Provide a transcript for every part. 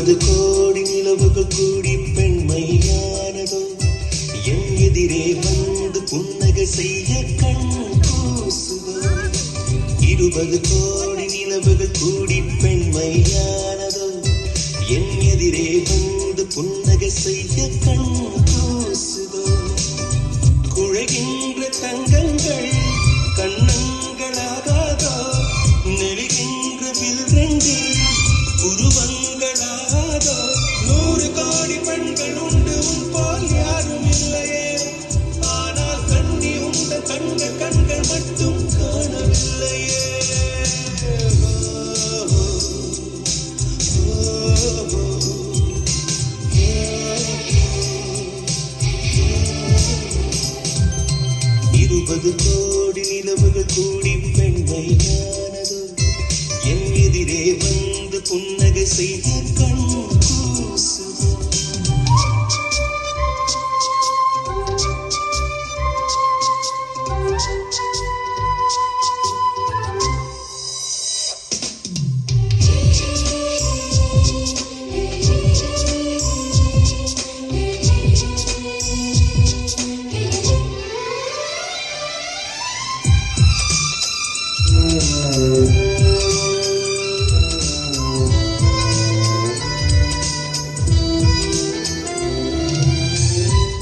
இருபது கோடி நிலவுகள் கூடி பெண்மையானதோ என் எதிரே வந்து புன்னகை செய்ய கண் கூசுதோ. 20 கோடி நிலவுகள் கூடி பெண்மையானதோ என் எதிரே வந்து புன்னகை செய்ய கண் கூசுதோ. குழைகின்ற தங்கங்கள் கண்ணங்களாகாதோ, நெளிகின்ற வில்ரெண்டு உருவங்களாகாதோ. 100 கோடி பெண்கள் உண்டு உன் போல் யாரும் இல்லையே, ஆனால் கண்ணி உண்ட கண்கள் மட்டும் காணவில்லையே. இருபது கோடி நிலவுகள் கூடி பெண்மையானதோ என் எதிரே வந்து புன்னகை செய்ய கண் கூசுதோ.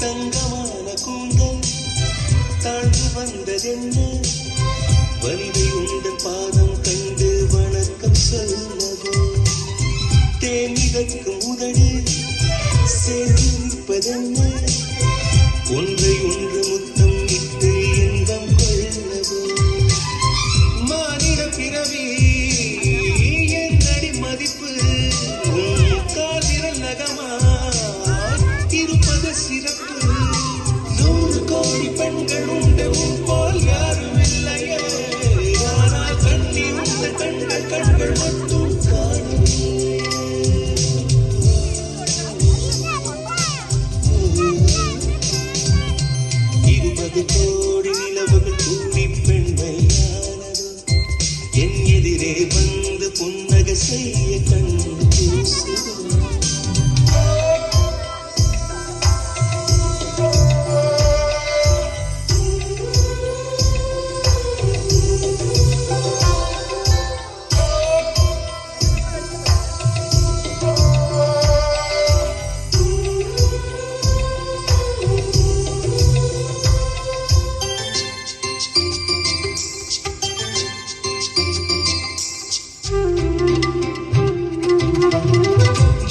தங்கமான கூந்தல் தாழ்ந்து வந்ததென்ன, வலிமை உந்தன் பாதம் கண்டு வணக்கம் சொல்லவோ. தேனிதற்கும் உதடு சேர்ந்து நிற்பதென்ன, ஒன்றை ஒன்று முத்தம் இட்டு இன்பம் கொள்ளவோ. மாநில பிறவி என் அடி மதிப்பு உன் காதிரல் நகமா இருப்பது சிறப்பு. 100 கோடி பெண்கள் உண்டு உன் போல் யாரும் இல்லையே, ஆனால் கண்ணி உண்ட கண்கள் மட்டும் காணவில்லையே. 20 கோடி நிலவுகள் கூடி பெண்மையானதோ என் எதிரே வந்து புன்னகை செய்ய கண் கூசுதோ.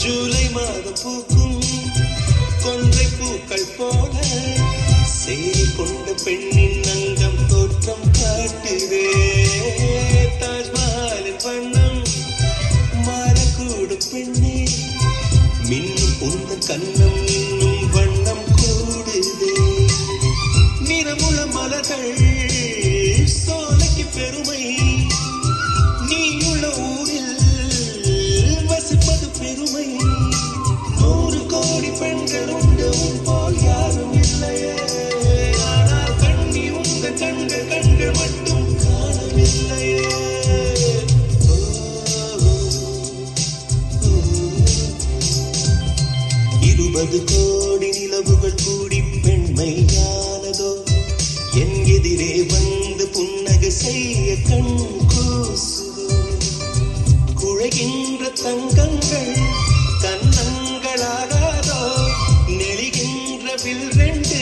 ஜூலை மாதம் பூக்கும் கொன்றை பூக்கள் போல சேரி கொண்ட பெண்ணின் அங்கம் தோற்றம் காட்டுதே. தாஜ்மஹாலின் வண்ணம் மாறக்கூடும் பெண்ணே, மின்னும் உந்த கண்ணம் இன்னும் வண்ணம் கூடுதே. நிறமுள்ள மலர்கள் சோலைக்கு பெருமை, நீயுள்ள ஊரில் வசிப்பது பெருமை. 100 கோடி பெண்கள் உண்டு உன் போல் யாரும் இல்லையே, ஆனால் கண்ணி உந்த கண்கள் மட்டும் காணவில்லையே. 20 கோடி நிலவுகள் கூடி பெண்மையானதோ என் எதிரே வந்து புன்னகை செய்ய கண் கூசுதோ. குழைகின்ற தங்கங்கள் கண்ணங்களாகாதோ, நெளிகின்ற வில்ரெண்டு